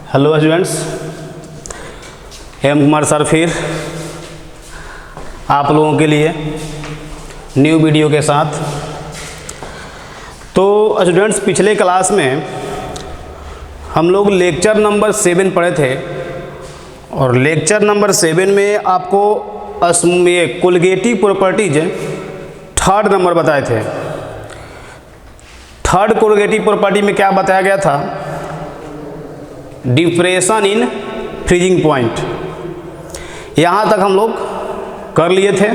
Hello students, M Kumar sir फिर आप लोगों के लिए न्यू वीडियो के साथ। तो स्टूडेंट्स, पिछले क्लास में हम लोग लेक्चर नंबर 7 पढ़े थे और लेक्चर नंबर 7 में आपको ये कोलिगेटिव प्रॉपर्टीज थर्ड नंबर बताए थे। थर्ड कोलिगेटिव प्रॉपर्टी में क्या बताया गया था? Depression in freezing point. यहाँ तक हम लोग कर लिए थे।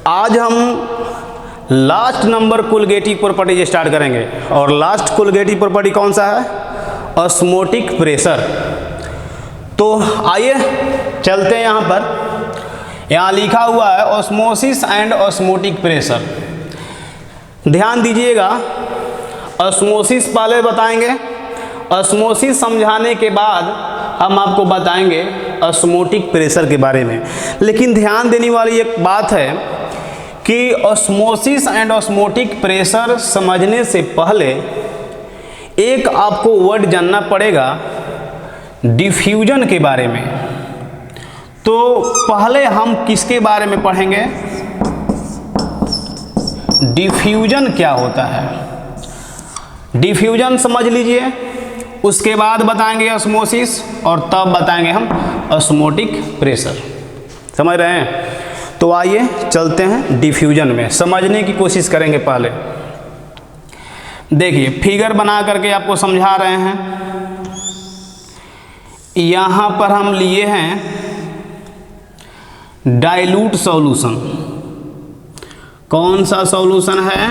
आज हम last number colligative property start करेंगे और लास्ट कोलिगेटिव प्रॉपर्टी कौन सा है? Osmotic pressure. तो आइए चलते हैं। यहाँ पर यहाँ लिखा हुआ है ऑस्मोसिस एंड ऑस्मोटिक प्रेशर। ध्यान दीजिएगा, ऑस्मोसिस पहले बताएंगे, ऑस्मोसिस समझाने के बाद हम आपको बताएंगे ऑस्मोटिक प्रेशर के बारे में। लेकिन ध्यान देने वाली एक बात है कि ऑस्मोसिस एंड ऑस्मोटिक प्रेशर समझने से पहले एक आपको वर्ड जानना पड़ेगा डिफ्यूजन के बारे में। तो पहले हम किसके बारे में पढ़ेंगे? डिफ्यूजन क्या होता है, डिफ्यूजन समझ लीजिए। उसके बाद बताएंगे ऑस्मोसिस और तब बताएंगे हम ऑस्मोटिक प्रेशर। समझ रहे हैं? तो आइए चलते हैं डिफ्यूजन में, समझने की कोशिश करेंगे। पहले देखिए, फिगर बना करके आपको समझा रहे हैं। यहाँ पर हम लिए हैं डाइल्यूट सॉल्यूशन। कौन सा सॉल्यूशन है?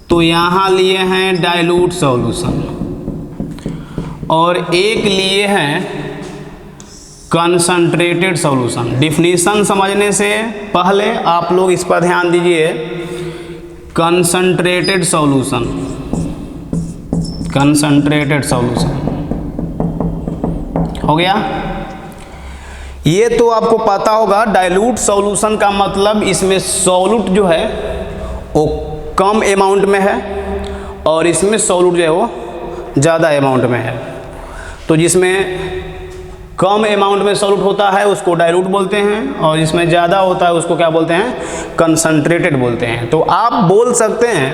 तो यहाँ लिए हैं डाइल्यूट सॉल्यूशन और एक लिए हैं कंसंट्रेटेड सॉल्यूशन। डिफिनीशन समझने से पहले आप लोग इस पर ध्यान दीजिए। कंसंट्रेटेड सॉल्यूशन, कंसंट्रेटेड सॉल्यूशन हो गया। ये तो आपको पता होगा। डाइल्यूट सॉल्यूशन का मतलब इसमें सॉल्यूट जो है वो कम अमाउंट में है और इसमें सॉल्यूट जो है वो ज़्यादा अमाउंट में है। तो जिसमें कम अमाउंट में सॉल्यूट होता है उसको डाइल्यूट बोलते हैं और जिसमें ज़्यादा होता है उसको क्या बोलते हैं? कंसंट्रेटेड बोलते हैं। तो आप बोल सकते हैं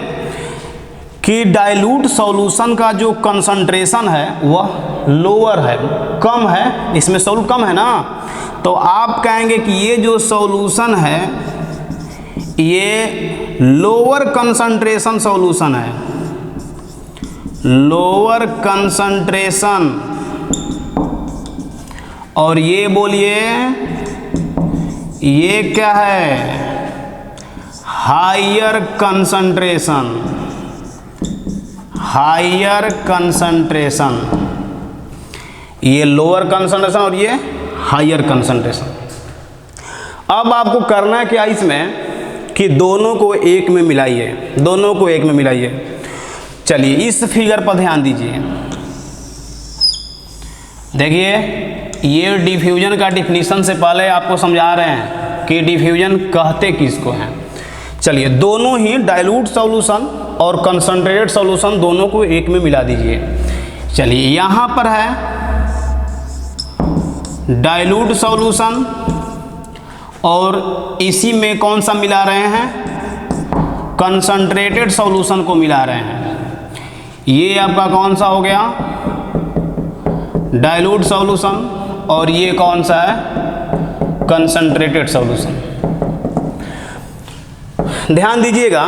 कि डाइल्यूट सॉल्यूशन का जो कंसंट्रेशन है वह लोअर है, कम है, इसमें सॉल्यूट कम है ना। तो आप कहेंगे कि ये जो सॉल्यूशन है ये लोअर कंसंट्रेशन सॉल्यूशन है, लोअर कंसंट्रेशन। और ये बोलिए ये क्या है? Higher concentration, higher concentration. ये लोअर कंसंट्रेशन और ये हायर कंसंट्रेशन। अब आपको करना क्या इसमें कि दोनों को एक में मिलाइए, दोनों को एक में मिलाइए। चलिए इस फिगर पर ध्यान दीजिए। देखिए, ये डिफ्यूजन का डिफिनीशन से पहले आपको समझा रहे हैं कि डिफ्यूजन कहते किसको हैं। चलिए, दोनों ही डाइल्यूट सॉल्यूशन और कंसंट्रेटेड सॉल्यूशन दोनों को एक में मिला दीजिए। चलिए, यहाँ पर है डाइल्यूट सॉल्यूशन और इसी में कौन सा मिला रहे हैं? कंसंट्रेटेड सॉल्यूशन को मिला रहे हैं। ये आपका कौन सा हो गया? डाइल्यूट सॉल्यूशन और ये कौन सा है? Concentrated solution. ध्यान दीजिएगा,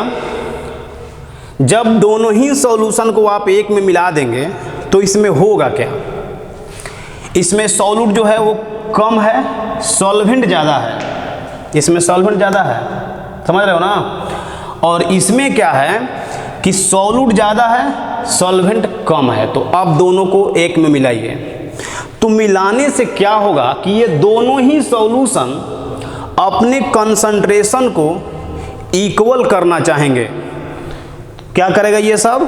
जब दोनों ही सॉल्यूशन को आप एक में मिला देंगे तो इसमें होगा क्या? इसमें सॉल्यूट जो है वो कम है, सॉल्वेंट ज़्यादा है। इसमें सॉल्वेंट ज़्यादा है, समझ रहे हो ना। और इसमें क्या है कि सॉल्यूट ज़्यादा है, सॉल्वेंट कम है। तो अब दोनों को एक में मिलाइए। तो मिलाने से क्या होगा कि ये दोनों ही सॉल्यूशन अपने कंसंट्रेशन को इक्वल करना चाहेंगे। क्या करेगा? ये सब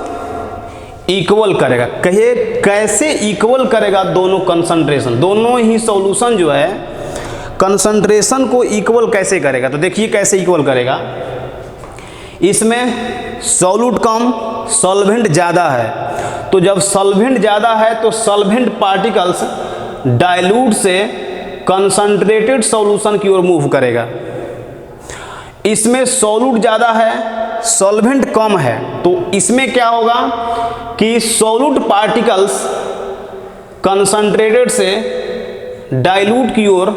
इक्वल करेगा। कहिए कैसे इक्वल करेगा दोनों कंसंट्रेशन? दोनों ही सॉल्यूशन जो है कंसंट्रेशन को इक्वल कैसे करेगा? तो देखिए कैसे इक्वल करेगा। इसमें सॉल्यूट कम, सॉल्वेंट ज़्यादा है तो जब सॉल्वेंट ज़्यादा है तो सॉल्वेंट पार्टिकल्स डाइल्यूट से कंसंट्रेटेड सॉल्यूशन की ओर मूव करेगा। इसमें सॉल्यूट ज़्यादा है, सॉल्वेंट कम है, तो इसमें क्या होगा कि सॉल्यूट पार्टिकल्स कंसंट्रेटेड से डाइल्यूट की ओर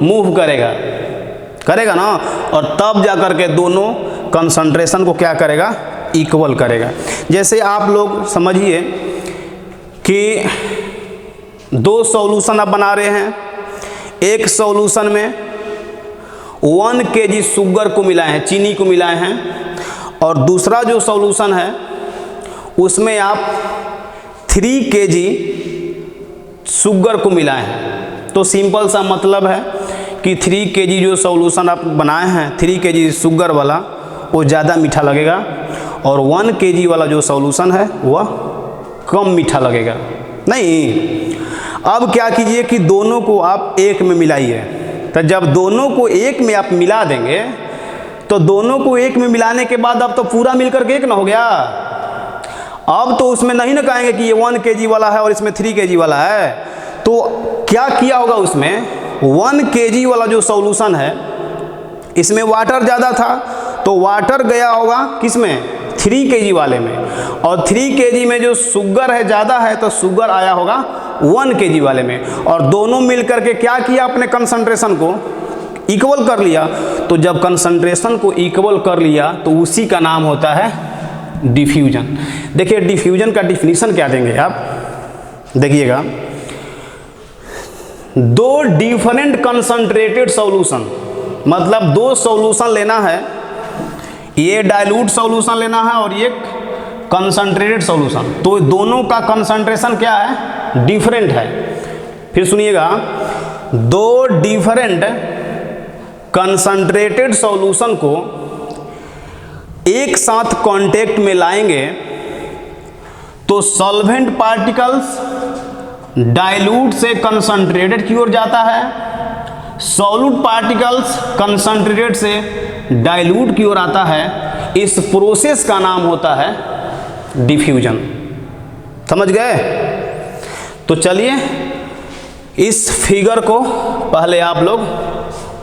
मूव करेगा ना, और तब जाकर के दोनों कंसंट्रेशन को क्या करेगा, इक्वल करेगा। जैसे आप लोग समझिए कि दो सॉल्यूशन आप बना रहे हैं, एक सॉल्यूशन में 1 kg शुगर को मिलाए हैं, चीनी को मिलाए हैं, और दूसरा जो सॉल्यूशन है उसमें आप 3 kg शुगर को मिलाए हैं। तो सिंपल सा मतलब है कि 3 kg जो सॉल्यूशन आप बनाए हैं 3 kg शुगर वाला वो ज़्यादा मीठा लगेगा, और 1 kg वाला जो सॉल्यूशन है वह कम मीठा लगेगा। नहीं, अब क्या कीजिए कि दोनों को आप एक में मिलाइए। तो जब दोनों को एक में आप मिला देंगे तो दोनों को एक में मिलाने के बाद अब तो पूरा मिलकर के एक ना हो गया। अब तो उसमें नहीं ना कहेंगे कि ये 1 kg वाला है और इसमें 3 kg वाला है। तो क्या किया होगा, उसमें 1 kg वाला जो सॉल्यूशन है इसमें वाटर ज़्यादा था तो वाटर गया होगा किसमें, 3 kg वाले में, और 3 kg में जो शुगर है ज़्यादा है तो शुगर आया होगा 1 kg वाले में, और दोनों मिलकर के क्या किया, अपने कंसंट्रेशन को इक्वल कर लिया। तो जब कंसंट्रेशन को इक्वल कर लिया तो उसी का नाम होता है डिफ्यूजन। देखिए डिफ्यूजन का डिफिनीशन क्या देंगे आप, देखिएगा, दो डिफरेंट कंसंट्रेटेड सॉल्यूशन, मतलब दो सॉल्यूशन लेना है, ये डाइल्यूट सॉल्यूशन लेना है और ये कंसंट्रेटेड सॉल्यूशन, तो दोनों का कंसंट्रेशन क्या है, डिफरेंट है। फिर सुनिएगा, दो डिफरेंट कंसंट्रेटेड सॉल्यूशन को एक साथ कांटेक्ट में लाएंगे तो सॉल्वेंट पार्टिकल्स डाइल्यूट से कंसंट्रेटेड की ओर जाता है, सॉल्यूट पार्टिकल्स कंसंट्रेटेड से डाइल्यूट की ओर आता है। इस प्रोसेस का नाम होता है डिफ्यूजन। समझ गए? तो चलिए इस फिगर को पहले आप लोग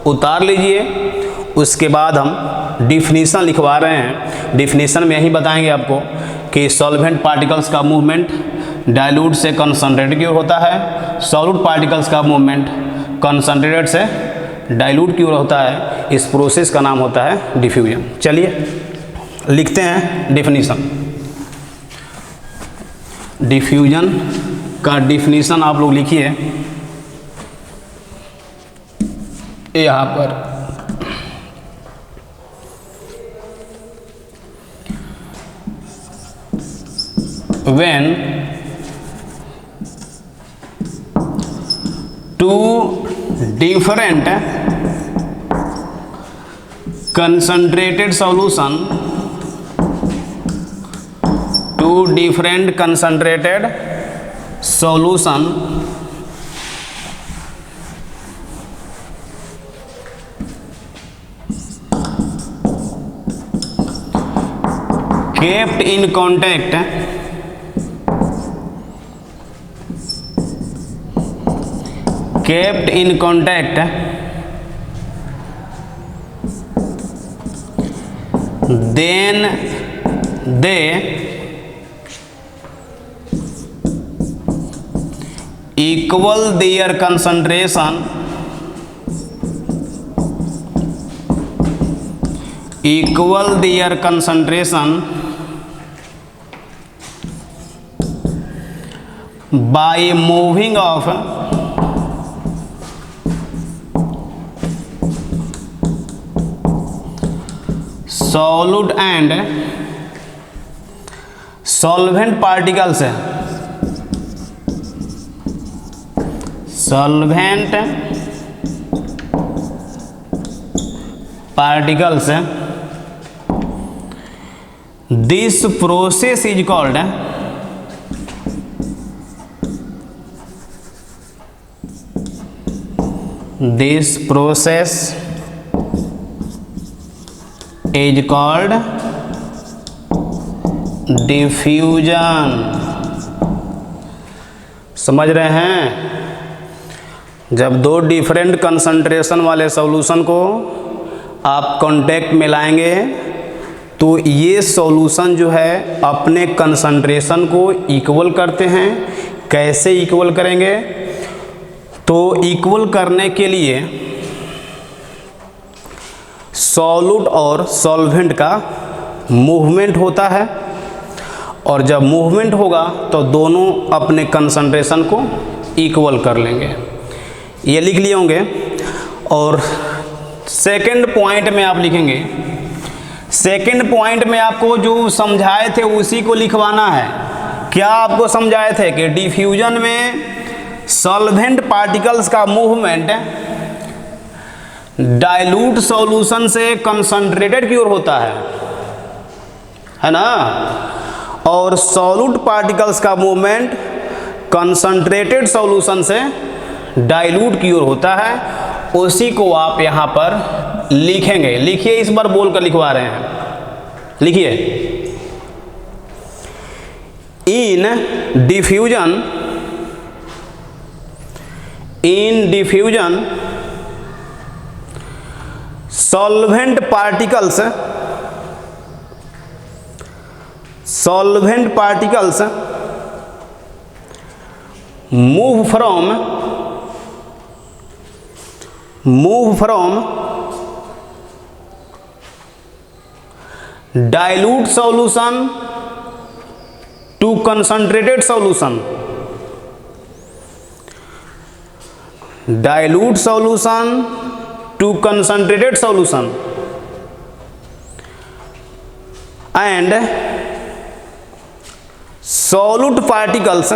उतार लीजिए, उसके बाद हम डिफिनीशन लिखवा रहे हैं। डिफिनीशन में यही बताएंगे आपको कि सॉल्वेंट पार्टिकल्स का मूवमेंट डाइल्यूट से कंसंट्रेटेड की ओर होता है, सॉल्यूट पार्टिकल्स का मूवमेंट कंसंट्रेटेड से डाइल्यूट की ओर होता है। इस प्रोसेस का नाम होता है डिफ्यूजन। चलिए लिखते हैं डिफिनीशन। डिफ्यूजन का डिफिनीशन आप लोग लिखिए यहाँ पर। When two different concentrated solution, two different concentrated solution kept in contact then they equal their concentration by moving of solute and solvent particles, this process is called diffusion. समझ रहे हैं? जब दो डिफरेंट कंसंट्रेशन वाले solution को आप contact में लाएंगे तो ये सॉल्यूशन जो है अपने कंसंट्रेशन को इक्वल करते हैं। कैसे इक्वल करेंगे? तो इक्वल करने के लिए सॉल्यूट और सॉल्वेंट का मूवमेंट होता है, और जब मूवमेंट होगा तो दोनों अपने कंसंट्रेशन को इक्वल कर लेंगे। ये लिख लिए होंगे। और सेकंड पॉइंट में आप लिखेंगे, सेकंड पॉइंट में आपको जो समझाए थे उसी को लिखवाना है। क्या आपको समझाए थे कि डिफ्यूजन में सॉल्वेंट पार्टिकल्स का मूवमेंट डाइल्यूट सॉल्यूशन से कंसंट्रेटेड की ओर होता है ना, और सॉल्यूट पार्टिकल्स का मूवमेंट कंसंट्रेटेड सॉल्यूशन से डाइल्यूट की ओर होता है। उसी को आप यहाँ पर लिखेंगे। लिखिए, इस बार बोल कर लिखवा रहे हैं। लिखिए, इन diffusion solvent particles move from dilute solution to concentrated solution, dilute solution to concentrated solution, and solute particles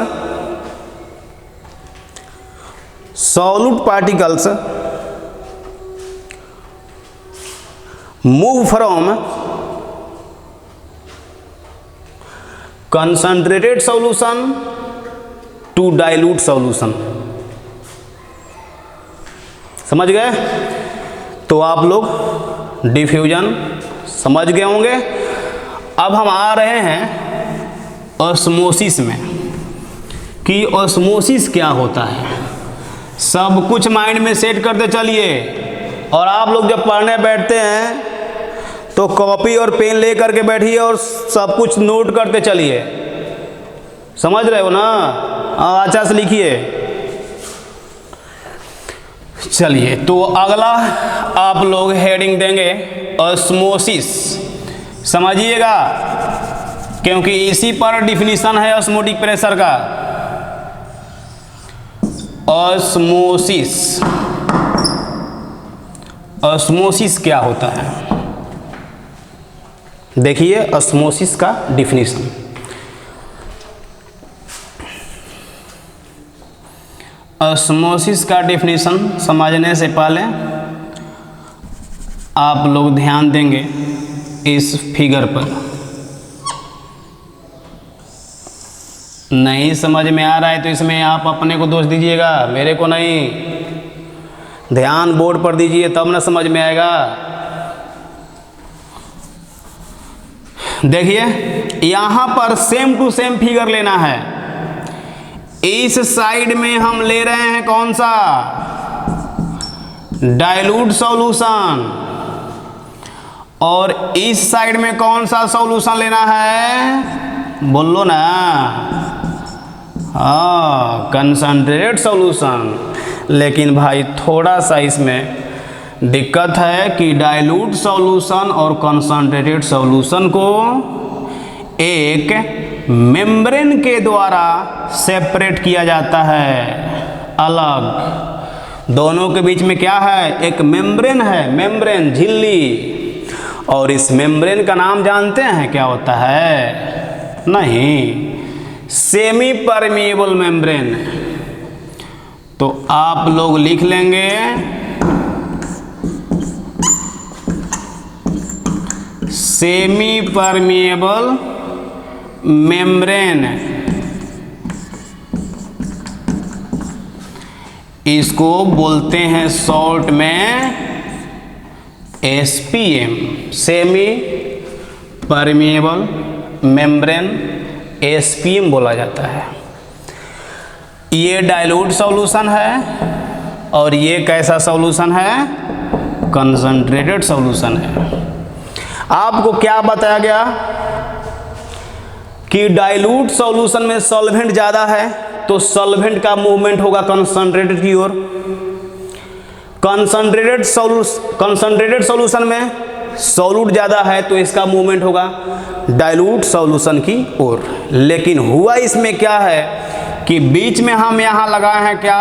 move from concentrated solution to dilute solution। समझ गए? तो आप लोग डिफ्यूजन समझ गए होंगे। अब हम आ रहे हैं ऑस्मोसिस में, कि ऑस्मोसिस क्या होता है। सब कुछ माइंड में सेट करते चलिए, और आप लोग जब पढ़ने बैठते हैं तो कॉपी और पेन ले करके बैठिए और सब कुछ नोट करते चलिए। समझ रहे हो ना? अच्छा से लिखिए। चलिए, तो अगला आप लोग हेडिंग देंगे ऑस्मोसिस। समझिएगा, क्योंकि इसी पर डिफिनीशन है ऑस्मोटिक प्रेशर का। ऑस्मोसिस क्या होता है? देखिए ऑस्मोसिस का डिफिनीशन। ऑस्मोसिस का डिफिनीशन समझने से पहले आप लोग ध्यान देंगे इस फिगर पर। नहीं समझ में आ रहा है तो इसमें आप अपने को दोष दीजिएगा, मेरे को नहीं। ध्यान बोर्ड पर दीजिए, तब ना समझ में आएगा। देखिए, यहां पर सेम टू सेम फिगर लेना है। इस साइड में हम ले रहे हैं कौन सा? डाइल्यूट सॉल्यूशन, और इस साइड में कौन सा सॉल्यूशन लेना है? बोलो ना। हाँ, कंसंट्रेटेड सॉल्यूशन। लेकिन भाई थोड़ा सा इसमें दिक्कत है कि डाइल्यूट सॉल्यूशन और कंसंट्रेटेड सॉल्यूशन को एक मेम्ब्रेन के द्वारा सेपरेट किया जाता है, अलग। दोनों के बीच में क्या है? एक मेम्ब्रेन है, मेम्ब्रेन, झिल्ली। और इस मेम्ब्रेन का नाम जानते हैं क्या होता है? नहीं, सेमी परमिएबल मेम्ब्रेन। तो आप लोग लिख लेंगे सेमी परमिएबल मेम्ब्रेन। इसको बोलते हैं शॉर्ट में SPM, semi permeable membrane, SPM बोला जाता है। ये डाइल्यूट सॉल्यूशन है और ये कैसा सॉल्यूशन है, कंसंट्रेटेड सॉल्यूशन है। आपको क्या बताया गया कि डाइल्यूट सॉल्यूशन में सॉल्वेंट ज़्यादा है तो सॉल्वेंट का मूवमेंट होगा कंसंट्रेटेड की ओर। कंसंट्रेटेड सॉल्यूशन में सॉल्यूट ज़्यादा है तो इसका मूवमेंट होगा डाइल्यूट सॉल्यूशन की ओर। लेकिन हुआ इसमें क्या है कि बीच में हम यहाँ लगाए हैं क्या,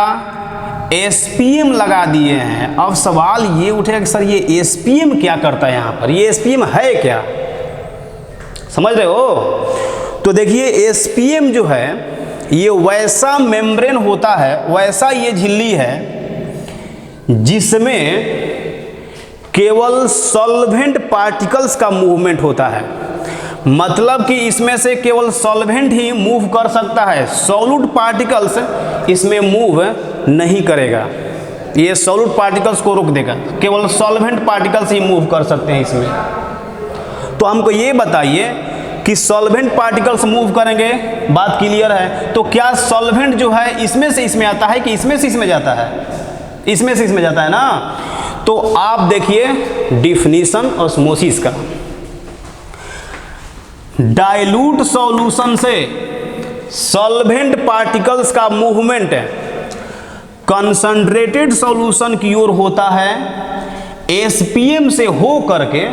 एसपीएम लगा दिए हैं। अब सवाल ये उठेगा कि सर ये एसपीएम क्या करता है यहाँ पर, ये एसपीएम है क्या, समझ रहे हो? तो देखिए एसपीएम जो है ये वैसा मेम्ब्रेन होता है, वैसा ये झिल्ली है जिसमें केवल सॉल्वेंट पार्टिकल्स का मूवमेंट होता है। मतलब कि इसमें से केवल सॉल्वेंट ही मूव कर सकता है, सॉल्यूट पार्टिकल्स इसमें मूव नहीं करेगा, ये सॉल्यूट पार्टिकल्स को रोक देगा, केवल सॉल्वेंट पार्टिकल्स ही मूव कर सकते हैं इसमें। तो हमको ये बताइए कि सॉल्वेंट पार्टिकल्स मूव करेंगे, बात क्लियर है। तो क्या सॉल्वेंट जो है इसमें से इसमें आता है कि इसमें से इसमें जाता है, इसमें से इसमें जाता है ना। तो आप देखिए डिफिनीशन ऑस्मोसिस का, डाइल्यूट सॉल्यूशन से सॉल्वेंट पार्टिकल्स का मूवमेंट कंसंट्रेटेड सॉल्यूशन की ओर होता है एसपीएम से हो करके,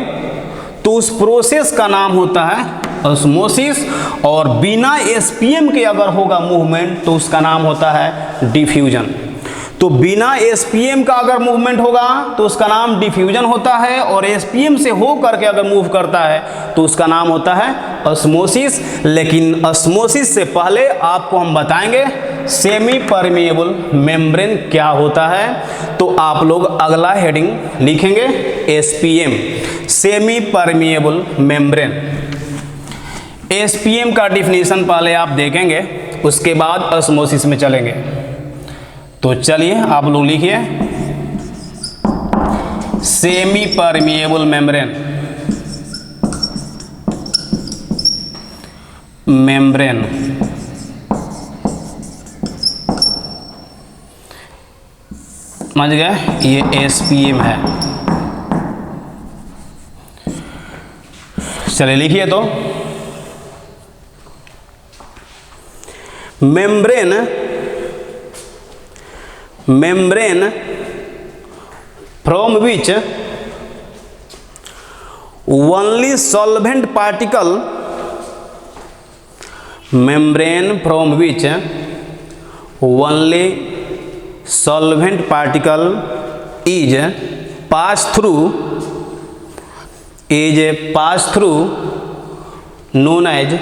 तो उस प्रोसेस का नाम होता है ऑस्मोसिस। और बिना एसपीएम के अगर होगा मूवमेंट तो उसका नाम होता है डिफ्यूजन। तो बिना एसपीएम का अगर मूवमेंट होगा तो उसका नाम डिफ्यूजन होता है, और एसपीएम से हो करके अगर मूव करता है तो उसका नाम होता है ऑस्मोसिस। लेकिन ऑस्मोसिस से पहले आपको हम बताएंगे सेमी परमिएबल मेम्ब्रेन क्या होता है। तो आप लोग अगला हेडिंग लिखेंगे SPM, semi permeable membrane. SPM का डिफिनीशन पहले आप देखेंगे, उसके बाद ऑस्मोसिस में चलेंगे। तो चलिए आप लोग लिखिए सेमी परमिएबल मेम्ब्रेन, मेम्ब्रेन समझ गए, ये एसपीएम है। चलिए लिखिए तो membrane from which only solvent particle, membrane from which only solvent particle is pass through known as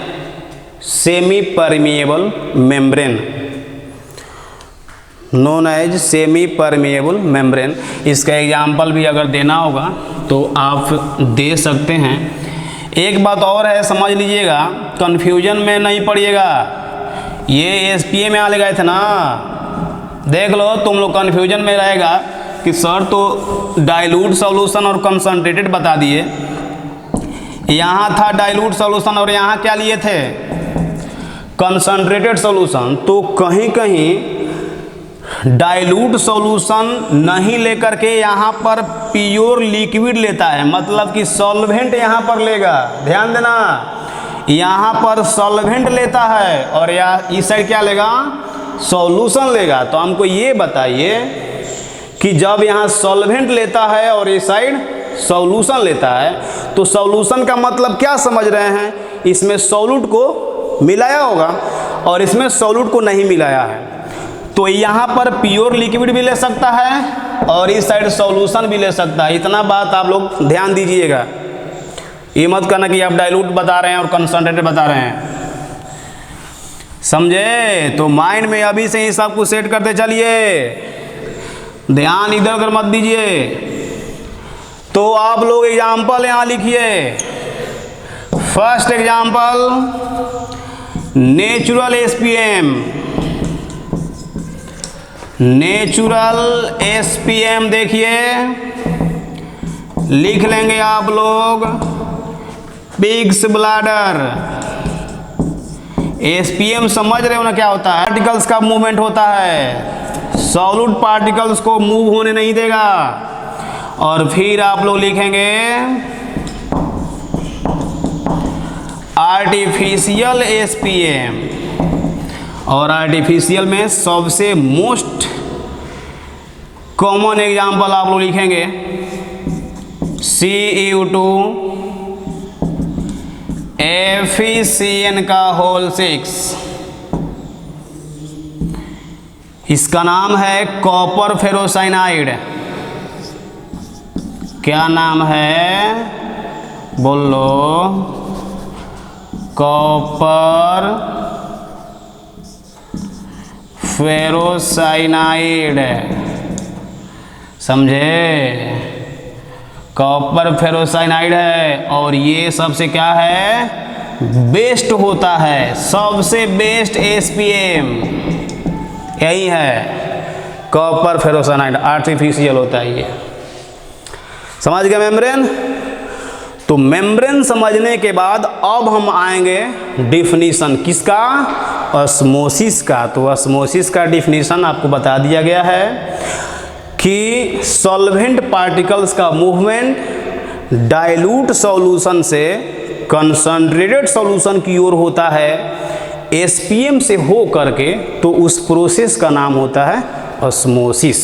semi permeable membrane, known as semi permeable membrane. इसका एग्जाम्पल भी अगर देना होगा तो आप दे सकते हैं। एक बात और है, समझ लीजिएगा, कन्फ्यूजन में नहीं पड़िएगा। ये एसपीएम में आ गए थे ना, देख लो तुम लोग कन्फ्यूजन में रहेगा कि सर तो डाइल्यूट सॉल्यूशन और कंसंट्रेटेड बता दिए, यहाँ था डाइल्यूट सॉल्यूशन और यहाँ क्या लिए थे, कंसंट्रेटेड सॉल्यूशन। तो कहीं कहीं डाइल्यूट सॉल्यूशन नहीं लेकर के यहाँ पर प्योर लिक्विड लेता है, मतलब कि सॉल्वेंट यहाँ पर लेगा। ध्यान देना, यहाँ पर सॉल्वेंट लेता है और इस साइड क्या लेगा, सॉल्यूशन लेगा। तो हमको ये बताइए कि जब यहाँ सॉल्वेंट लेता है और इस साइड सॉल्यूशन लेता है, तो सॉल्यूशन का मतलब क्या समझ रहे हैं, इसमें सॉल्यूट को मिलाया होगा और इसमें सॉल्यूट को नहीं मिलाया है। तो यहाँ पर प्योर लिक्विड भी ले सकता है और इस साइड सॉल्यूशन भी ले सकता है। इतना बात आप लोग ध्यान दीजिएगा, ये मत करना कि आप डाइल्यूट बता रहे हैं और कंसंट्रेटेड बता रहे हैं, समझे? तो माइंड में अभी से ही सब कुछ सेट करते चलिए, ध्यान इधर उधर मत दीजिए। तो आप लोग एग्जाम्पल यहाँ लिखिए। First example natural SPM, natural SPM देखिए, लिख लेंगे आप लोग पिग्स ब्लैडर, एसपीएम समझ रहे हो ना क्या होता है? पार्टिकल्स का मूवमेंट होता है, सॉलिड पार्टिकल्स को मूव होने नहीं देगा। और फिर आप लोग लिखेंगे आर्टिफिशियल एसपीएम, और आर्टिफिशियल में सबसे मोस्ट कॉमन एग्जाम्पल आप लोग लिखेंगे Cu2 FeCN6। इसका नाम है कॉपर फेरोसाइनाइड। क्या नाम है? बोलो। कॉपर फेरोसाइनाइड, समझे? कॉपर फेरोसाइनाइड है, और ये सबसे क्या है? बेस्ट होता है, सबसे बेस्ट एसपीएम यही है, कॉपर फेरोसाइनाइड। आर्टिफिशियल होता है ये, समझ गए मेम्ब्रेन? तो मेम्ब्रेन समझने के बाद अब हम आएंगे डिफिनीशन किसका? ऑस्मोसिस का। तो ऑस्मोसिस का डिफिनीशन आपको बता दिया गया है कि सॉल्वेंट पार्टिकल्स का मूवमेंट डाइल्यूट सॉल्यूशन से कंसंट्रेटेड सॉल्यूशन की ओर होता है एसपीएम से हो करके, तो उस प्रोसेस का नाम होता है ऑस्मोसिस।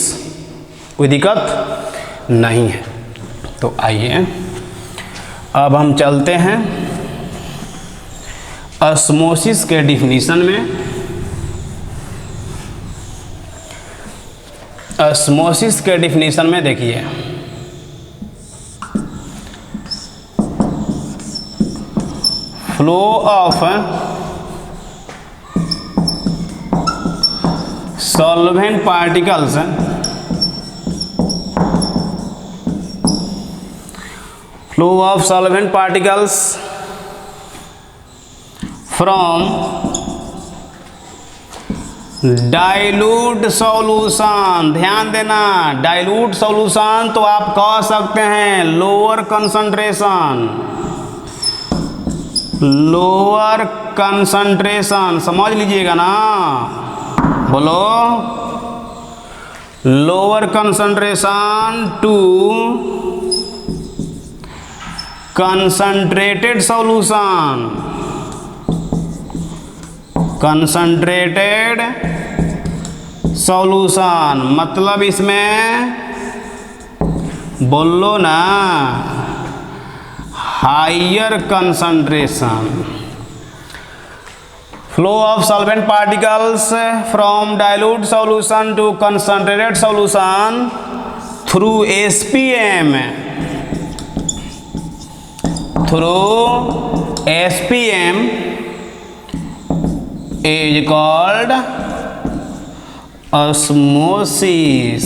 कोई दिक्कत नहीं है। तो आइए अब हम चलते हैं ऑस्मोसिस के डिफिनीशन में। ऑस्मोसिस के डिफिनीशन में देखिए, flow of solvent particles flow of solvent particles from dilute solution। ध्यान देना, dilute solution तो आप कह सकते हैं लोअर कंसंट्रेशन, लोअर कंसंट्रेशन, समझ लीजिएगा ना, बोलो। Lower concentration to concentrated solution, concentrated solution मतलब इसमें बोलो ना higher concentration. Flow of solvent particles from dilute solution to concentrated solution through SPM, through SPM is called osmosis,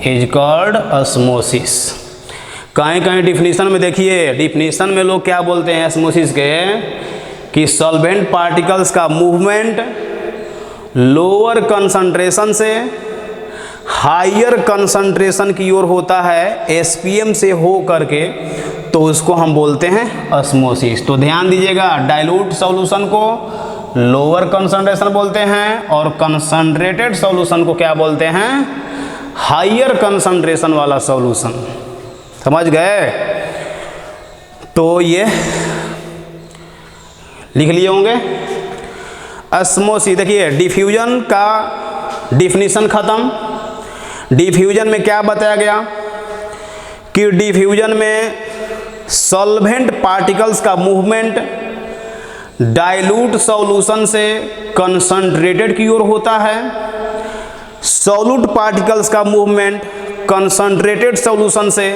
is called osmosis। कहीं कहीं डिफिनीशन में देखिए, डिफिनीशन में लोग क्या बोलते हैं osmosis के, कि सॉल्वेंट पार्टिकल्स का मूवमेंट लोअर कंसंट्रेशन से हायर कंसंट्रेशन की ओर होता है एसपीएम से हो करके, तो उसको हम बोलते हैं ऑस्मोसिस। तो ध्यान दीजिएगा, डाइल्यूट सॉल्यूशन को लोअर कंसंट्रेशन बोलते हैं और कंसंट्रेटेड सॉल्यूशन को क्या बोलते हैं? हायर कंसंट्रेशन वाला सॉल्यूशन। समझ गए? तो ये लिख लिए होंगे। ऑस्मोसिस देखिए, डिफ्यूजन का डिफिनीशन खत्म। डिफ्यूजन में क्या बताया गया कि डिफ्यूजन में सॉल्वेंट पार्टिकल्स का मूवमेंट डाइल्यूट सॉल्यूशन से कंसंट्रेटेड की ओर होता है, सॉल्यूट पार्टिकल्स का मूवमेंट कंसंट्रेटेड सॉल्यूशन से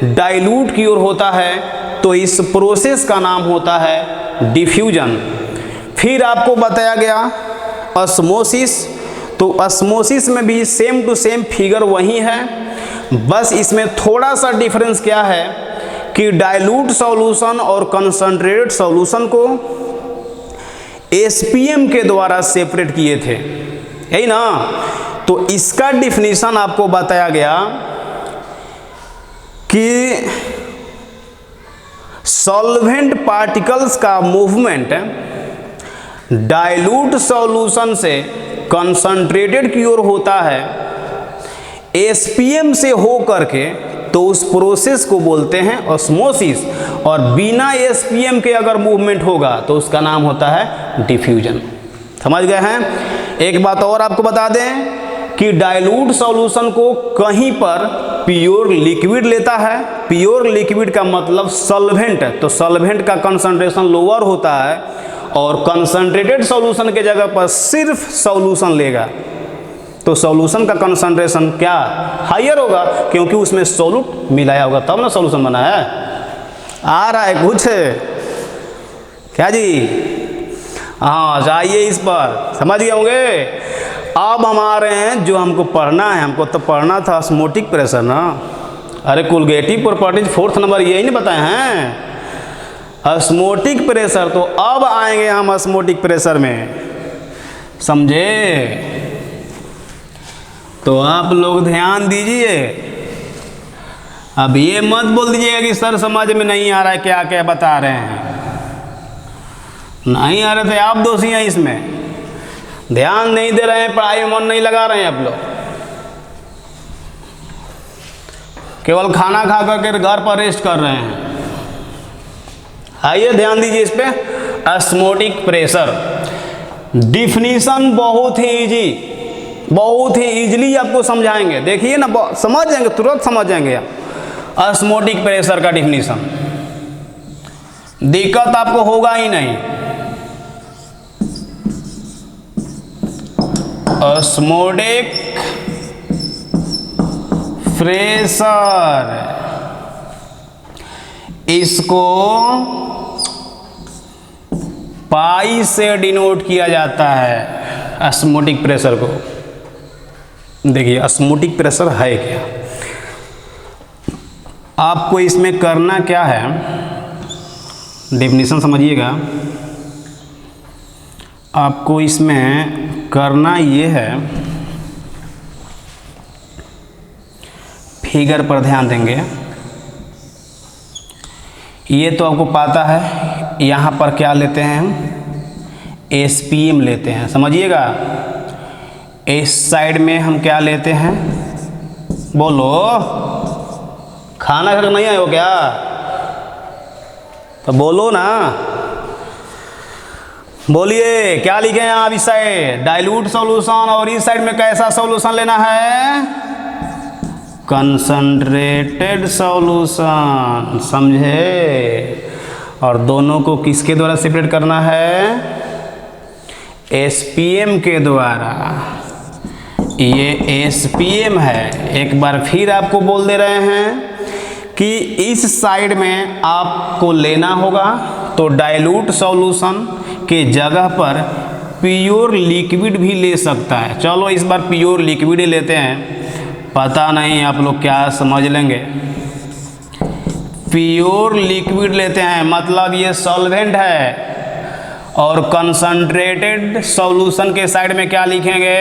डाइल्यूट की ओर होता है, तो इस प्रोसेस का नाम होता है डिफ्यूजन। फिर आपको बताया गया ऑस्मोसिस। तो ऑस्मोसिस में भी सेम टू सेम फिगर वही है, बस इसमें थोड़ा सा डिफरेंस क्या है कि डाइल्यूट सॉल्यूशन और कंसंट्रेटेड सॉल्यूशन को एसपीएम के द्वारा सेपरेट किए थे, यही ना। तो इसका डिफिनीशन आपको बताया गया कि सॉल्वेंट पार्टिकल्स का मूवमेंट डाइल्यूट सॉल्यूशन से कंसंट्रेटेड की ओर होता है एसपीएम से हो करके, तो उस प्रोसेस को बोलते हैं ऑस्मोसिस। और बिना एसपीएम के अगर मूवमेंट होगा तो उसका नाम होता है डिफ्यूजन। समझ गए हैं। एक बात और आपको बता दें कि डाइल्यूट सॉल्यूशन को कहीं पर प्योर लिक्विड लेता है। प्योर लिक्विड का मतलब सॉल्वेंट, तो सॉल्वेंट का कंसंट्रेशन लोअर होता है, और कंसंट्रेटेड सॉल्यूशन के जगह पर सिर्फ सॉल्यूशन लेगा तो सॉल्यूशन का कंसंट्रेशन क्या हायर होगा, क्योंकि उसमें सॉल्यूट मिलाया होगा तब ना सॉल्यूशन बना है। आ रहा है कुछ क्या जी? हाँ, जाइए इस पर, समझ गए होंगे। अब हम आ रहे हैं जो हमको पढ़ना है। हमको तो पढ़ना था ऑस्मोटिक प्रेशर ना। अरे कोलिगेटिव प्रॉपर्टीज 4th नंबर यही नहीं बताए हैं, ऑस्मोटिक प्रेशर। तो अब आएंगे हम ऑस्मोटिक प्रेशर में, समझे? तो आप लोग ध्यान दीजिए। अब ये मत बोल दीजिएगा कि सर समझ में नहीं आ रहा है, क्या क्या बता रहे हैं। नहीं आ रहे थे आप दोषी हैं इसमें, ध्यान नहीं दे रहे हैं, पढ़ाई में मन नहीं लगा रहे हैं आप लोग, केवल खाना खा करके घर पर रेस्ट कर रहे हैं। आइए ध्यान दीजिए इस पे। ऑस्मोटिक प्रेशर डिफिनीशन बहुत ही इजीली आपको समझाएंगे। देखिए ना, समझ जाएंगे, तुरंत समझ जाएंगे आप ऑस्मोटिक प्रेशर का डिफिनीशन। दिक्कत आपको होगा ही नहीं। ऑस्मोटिक प्रेशर, इसको पाई से डिनोट किया जाता है ऑस्मोटिक प्रेशर को। देखिए ऑस्मोटिक प्रेशर है क्या, आपको इसमें करना क्या है, डेफिनेशन समझिएगा। आपको इसमें करना ये है, फिगर पर ध्यान देंगे। ये तो आपको पता है, यहाँ पर क्या लेते हैं हम, एसपीएम लेते हैं, समझिएगा। इस साइड में हम क्या लेते हैं, बोलो, खाना खाकर नहीं आए हो क्या? तो बोलो ना, बोलिए क्या लिखे हैं आप। इस साइड डाइल्यूट सॉल्यूशन और इस साइड में कैसा सॉल्यूशन लेना है, कंसंट्रेटेड सॉल्यूशन, समझे। और दोनों को किसके द्वारा सेपरेट करना है, एसपीएम के द्वारा। ये एसपीएम है। एक बार फिर आपको बोल दे रहे हैं कि इस साइड में आपको लेना होगा तो डाइल्यूट सॉल्यूशन के जगह पर प्योर लिक्विड भी ले सकता है। चलो इस बार प्योर लिक्विड ही लेते हैं, पता नहीं आप लोग क्या समझ लेंगे। प्योर लिक्विड लेते हैं, मतलब ये सॉल्वेंट है, और कंसंट्रेटेड सॉल्यूशन के साइड में क्या लिखेंगे,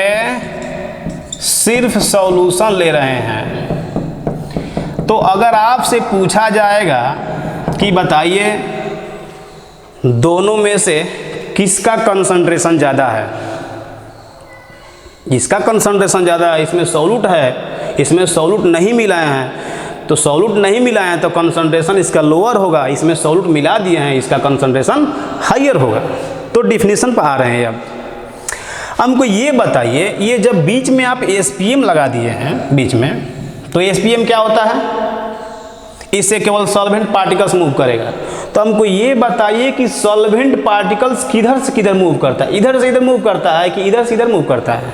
सिर्फ सॉल्यूशन ले रहे हैं। तो अगर आपसे पूछा जाएगा कि बताइए दोनों में से किसका कंसंट्रेशन ज़्यादा है, इसका कंसंट्रेशन ज़्यादा है, इसमें सॉल्यूट है, इसमें सॉल्यूट नहीं मिलाए हैं, तो सॉल्यूट नहीं मिलाए हैं तो कंसंट्रेशन इसका लोअर होगा, इसमें सॉल्यूट मिला दिए हैं, इसका कंसंट्रेशन हायर होगा। तो डिफिनीशन पर आ रहे हैं। अब हमको ये बताइए, ये जब बीच में आप एसपीएम लगा दिए हैं बीच में, तो एसपीएम क्या होता है, इससे केवल सॉल्वेंट पार्टिकल्स मूव करेगा। तो हमको ये बताइए कि सॉल्वेंट पार्टिकल्स किधर से किधर मूव करता है, इधर से इधर मूव करता है कि इधर से इधर मूव करता है।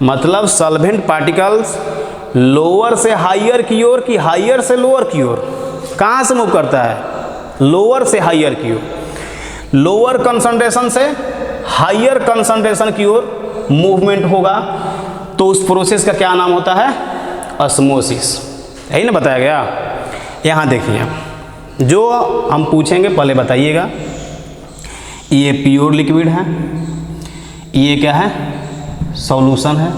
मतलब सॉल्वेंट पार्टिकल्स लोअर से हायर की ओर कि हायर से लोअर की ओर, कहाँ से मूव करता है, लोअर से हायर की ओर, लोअर कंसंट्रेशन से हायर कंसंट्रेशन की ओर मूवमेंट होगा। तो उस प्रोसेस का क्या नाम होता है, ऑस्मोसिस। यही ना बताया गया। यहाँ देखिए, जो हम पूछेंगे पहले बताइएगा। ये प्योर लिक्विड है, ये क्या है, सॉल्यूशन है।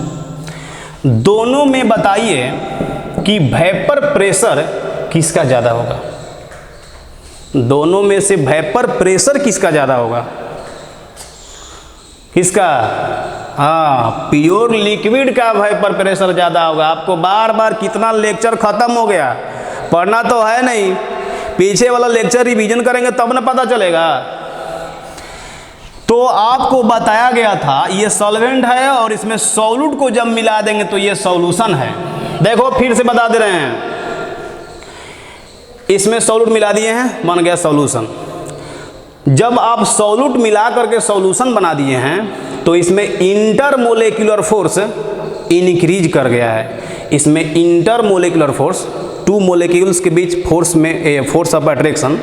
दोनों में बताइए कि वेपर प्रेशर किसका ज़्यादा होगा। दोनों में से वेपर प्रेशर किसका ज़्यादा होगा? किसका? हाँ, प्योर लिक्विड का वेपर प्रेशर ज़्यादा होगा। आपको बार बार कितना लेक्चर ख़त्म हो गया, पढ़ना तो है नहीं, पीछे वाला लेक्चर रिवीजन करेंगे तब ना पता चलेगा। तो आपको बताया गया था ये सॉल्वेंट है और इसमें सॉल्यूट को जब मिला देंगे तो ये सॉल्यूशन है। देखो फिर से बता दे रहे हैं, इसमें सॉल्यूट मिला दिए हैं, बन गया सॉल्यूशन। जब आप सॉल्यूट मिला करके सॉल्यूशन बना दिए हैं तो इसमें इंटरमोलेक्युलर फोर्स इंक्रीज कर गया है। इसमें इंटरमोलेक्युलर फोर्स, टू मोलेक्यूल्स के बीच फोर्स में फोर्स ऑफ अट्रैक्शन,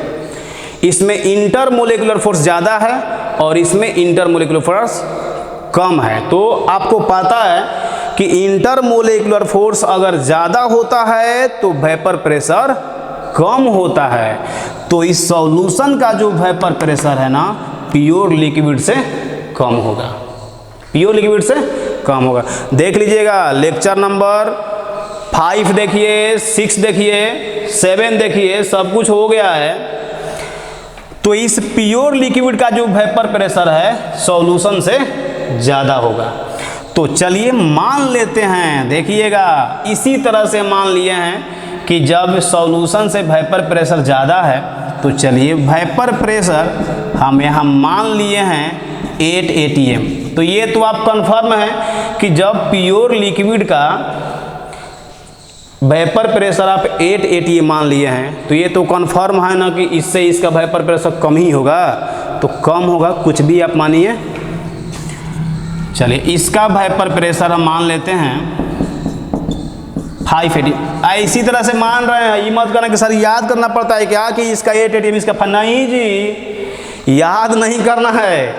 इसमें इंटरमोलेक्युलर फोर्स ज़्यादा है और इसमें इंटरमोलेक्युलर फोर्स कम है। तो आपको पता है कि इंटरमोलेक्युलर फोर्स अगर ज़्यादा होता है तो वेपर प्रेशर कम होता है। तो इस सॉल्यूशन का जो वेपर प्रेशर है ना, प्योर लिक्विड से कम होगा, प्योर लिक्विड से कम होगा। देख लीजिएगा लेक्चर नंबर 5 देखिए, 6 देखिए, 7 देखिए, सब कुछ हो गया है। तो इस प्योर लिक्विड का जो वेपर प्रेशर है सॉल्यूशन से ज़्यादा होगा। तो चलिए मान लेते हैं, देखिएगा इसी तरह से मान लिए हैं कि जब सॉल्यूशन से वेपर प्रेशर ज़्यादा है तो चलिए वेपर प्रेशर हम यहाँ मान लिए हैं 8 atm। तो ये तो आप कंफर्म है कि जब प्योर लिक्विड का वेपर प्रेशर आप 8 atm मान लिए हैं तो ये तो कंफर्म है ना कि इससे इसका वेपर प्रेशर कम ही होगा। तो कम होगा, कुछ भी आप मानिए। चलिए इसका वेपर प्रेशर हम मान लेते हैं 5 atm। इसी तरह से मान रहे हैं, ये मत करना कि सर याद करना पड़ता है क्या कि इसका 8 atm इसका फन्ना ही जी, याद नहीं करना है,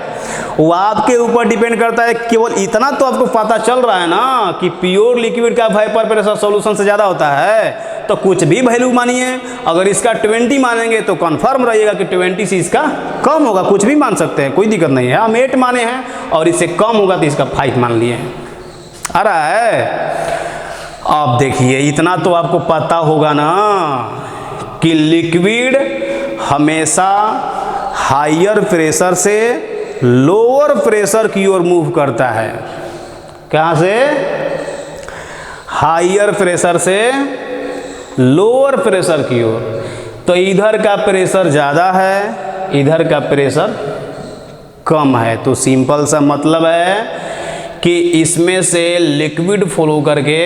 वो आपके ऊपर डिपेंड करता है। केवल इतना तो आपको पता चल रहा है ना कि प्योर लिक्विड का वेपर प्रेशर सॉल्यूशन से ज़्यादा होता है। तो कुछ भी वैल्यू मानिए, अगर इसका 20 मानेंगे तो कंफर्म रहिएगा कि 20 से इसका कम होगा, कुछ भी मान सकते हैं, कोई दिक्कत नहीं है। हम 8 माने हैं और इससे कम होगा तो इसका 5 मान लिए हैं। आ रहा है? अब देखिए इतना तो आपको पता होगा ना कि लिक्विड हमेशा हायर प्रेशर से लोअर प्रेशर की ओर मूव करता है। कहाँ से? हायर प्रेशर से लोअर प्रेशर की ओर। तो इधर का प्रेशर ज़्यादा है, इधर का प्रेशर कम है। तो सिंपल सा मतलब है कि इसमें से लिक्विड फ्लो करके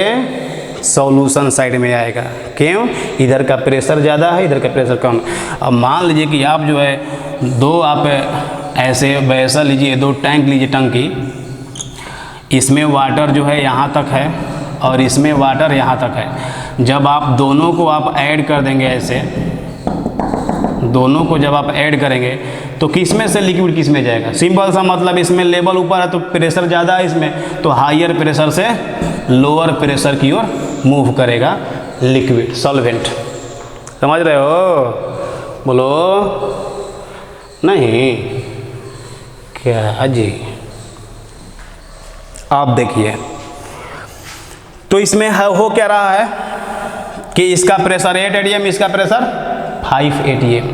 सॉल्यूशन साइड में आएगा। क्यों? इधर का प्रेशर ज़्यादा है, इधर का प्रेशर कम। अब मान लीजिए कि आप जो है दो आप ऐसे वैसा लीजिए, 2 टैंक लीजिए, टंकी, इसमें वाटर जो है यहाँ तक है और इसमें वाटर यहाँ तक है। जब आप दोनों को आप ऐड कर देंगे, ऐसे दोनों को जब आप ऐड करेंगे तो किसमें से लिक्विड किस में जाएगा? सिंपल सा मतलब, इसमें लेवल ऊपर है तो प्रेशर ज़्यादा है इसमें, तो हायर प्रेशर से लोअर प्रेशर की ओर मूव करेगा लिक्विड, सॉल्वेंट। समझ रहे हो? बोलो नहीं क्या जी? आप देखिए तो इसमें हो क्या रहा है कि इसका प्रेशर 8 atm, इसका प्रेशर 5 atm।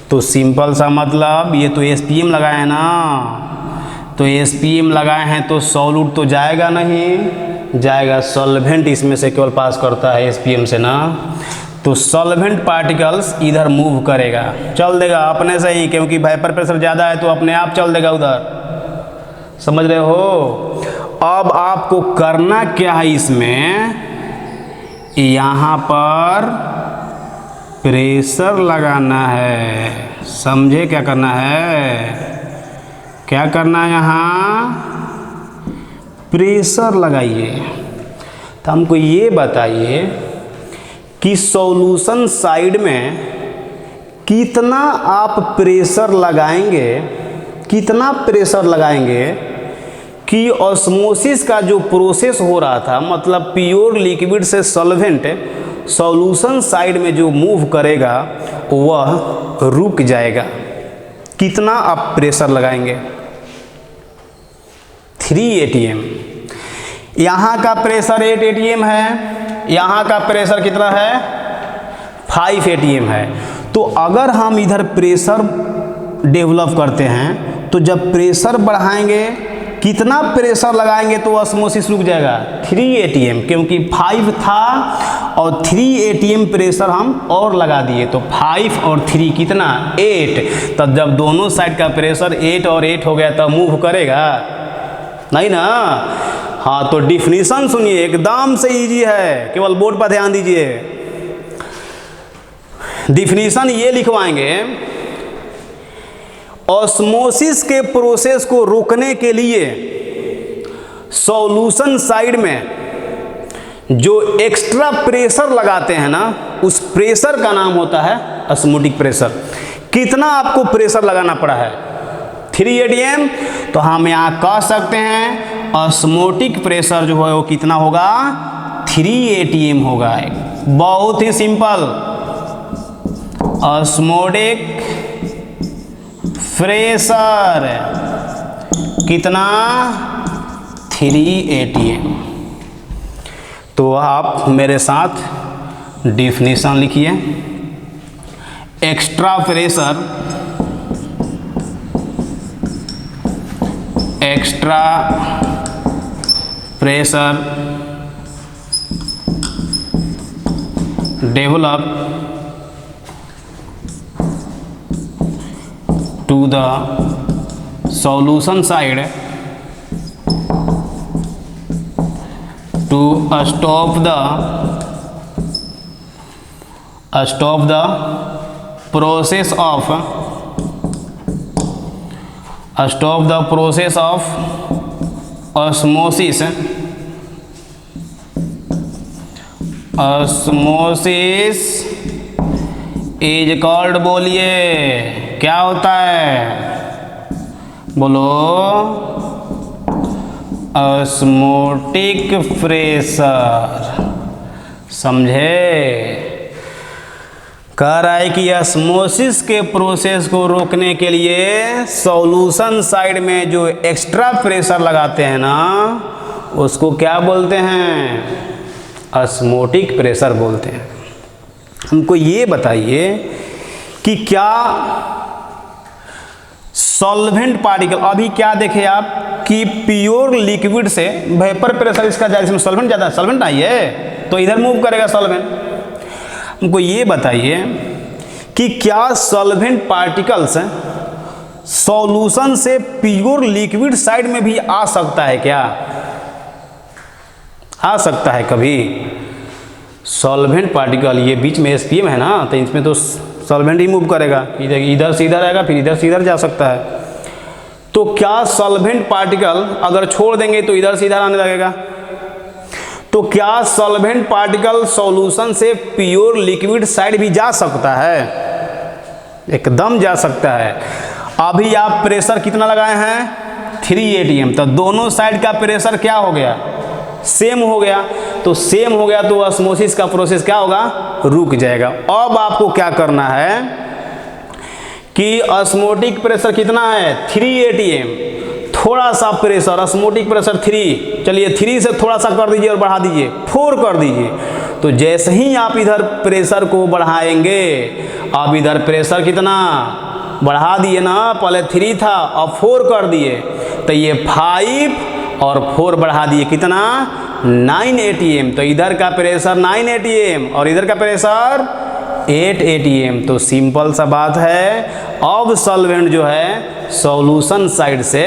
तो सिंपल सा मतलब ये तो SPM लगाए हैं ना, तो SPM लगाए हैं तो सॉल्यूट तो जाएगा नहीं, जाएगा सॉल्वेंट इसमें से केवल पास करता है SPM से ना। तो सॉल्वेंट पार्टिकल्स इधर मूव करेगा, चल देगा अपने से ही, क्योंकि वेपर प्रेशर ज़्यादा है तो अपने आप चल देगा उधर। समझ रहे हो? अब आपको करना क्या है, इसमें यहाँ पर प्रेशर लगाना है। समझे क्या करना है? क्या करना है? यहाँ प्रेशर लगाइए। तो हमको ये बताइए कि सॉल्यूशन साइड में कितना आप प्रेशर लगाएंगे, कितना प्रेशर लगाएंगे कि ऑस्मोसिस का जो प्रोसेस हो रहा था, मतलब प्योर लिक्विड से सॉल्वेंट सॉल्यूशन साइड में जो मूव करेगा वह रुक जाएगा। कितना आप प्रेशर लगाएंगे? 3 atm। यहाँ का प्रेशर 8 atm है, यहाँ का प्रेशर कितना है? 5 atm है। तो अगर हम इधर प्रेशर डेवलप करते हैं तो जब प्रेशर बढ़ाएंगे, कितना प्रेशर लगाएंगे तो ऑस्मोसिस रुक जाएगा 3 atm, क्योंकि 5 था और 3 atm प्रेशर हम और लगा दिए, तो 5 और 3 कितना 8। तब जब दोनों साइड का प्रेशर 8 और 8 हो गया तब मूव करेगा नहीं ना। हाँ, तो डिफिनीशन सुनिए, एकदम से इजी है, केवल बोर्ड पर ध्यान दीजिए। डिफिनीशन ये लिखवाएंगे, ऑस्मोसिस के प्रोसेस को रोकने के लिए सॉल्यूशन साइड में जो एक्स्ट्रा प्रेशर लगाते हैं ना, उस प्रेशर का नाम होता है ऑस्मोटिक प्रेशर। कितना आपको प्रेशर लगाना पड़ा है 3 atm, तो हम यहाँ कह सकते हैं ऑस्मोटिक प्रेशर जो है वो कितना होगा 3 atm होगा। बहुत ही सिंपल, ऑस्मोटिक प्रेशर कितना 3 atm। तो आप मेरे साथ डिफिनीशन लिखिए, extra pressure, extra pressure develop to the solution side to stop the process of osmosis is called, बोलिए क्या होता है, बोलो ऑस्मोटिक प्रेशर। समझे? कह रहा है कि ऑस्मोसिस के प्रोसेस को रोकने के लिए सॉल्यूशन साइड में जो एक्स्ट्रा प्रेशर लगाते हैं ना, उसको क्या बोलते हैं, ऑस्मोटिक प्रेशर बोलते हैं। हमको ये बताइए कि क्या सॉल्वेंट पार्टिकल, अभी क्या देखे आप कि प्योर लिक्विड से वेपर प्रेशर इसका ज़्यादा, इसमें सॉल्वेंट ज़्यादा, सॉल्वेंट आई है तो इधर मूव करेगा सॉल्वेंट। हमको ये बताइए कि क्या सॉल्वेंट पार्टिकल्स सॉल्यूशन से प्योर लिक्विड साइड में भी आ सकता है क्या? आ सकता है कभी? सॉल्वेंट पार्टिकल ये बीच में एसपीएम है ना, तो इसमें तो सॉल्वेंट ही मूव करेगा, इधर से इधर आएगा, फिर इधर से इधर जा सकता है। तो क्या सॉल्वेंट पार्टिकल अगर छोड़ देंगे तो इधर से इधर आने लगेगा? तो क्या सॉल्वेंट पार्टिकल सॉल्यूशन से प्योर लिक्विड साइड भी जा सकता है? एकदम जा सकता है। अभी आप प्रेशर कितना लगाए हैं 3 atm, तो दोनों साइड का प्रेशर क्या हो गया, सेम हो गया। तो सेम हो गया तो ऑस्मोसिस का प्रोसेस क्या होगा, रुक जाएगा। अब आपको क्या करना है कि ऑस्मोटिक प्रेशर कितना है 3 atm, थोड़ा सा प्रेशर, ऑस्मोटिक प्रेशर 3, चलिए 3 से थोड़ा सा कर दीजिए और बढ़ा दीजिए 4 कर दीजिए। तो जैसे ही आप इधर प्रेशर को बढ़ाएंगे, अब इधर प्रेशर कितना बढ़ा दिए ना, पहले 3 था अब 4 कर दिए, तो ये 5 और 4 बढ़ा दिए कितना 9 atm। तो इधर का प्रेशर 9 atm और इधर का प्रेशर 8 atm। तो सिंपल सा बात है, अब सॉल्वेंट जो है सॉल्यूशन साइड से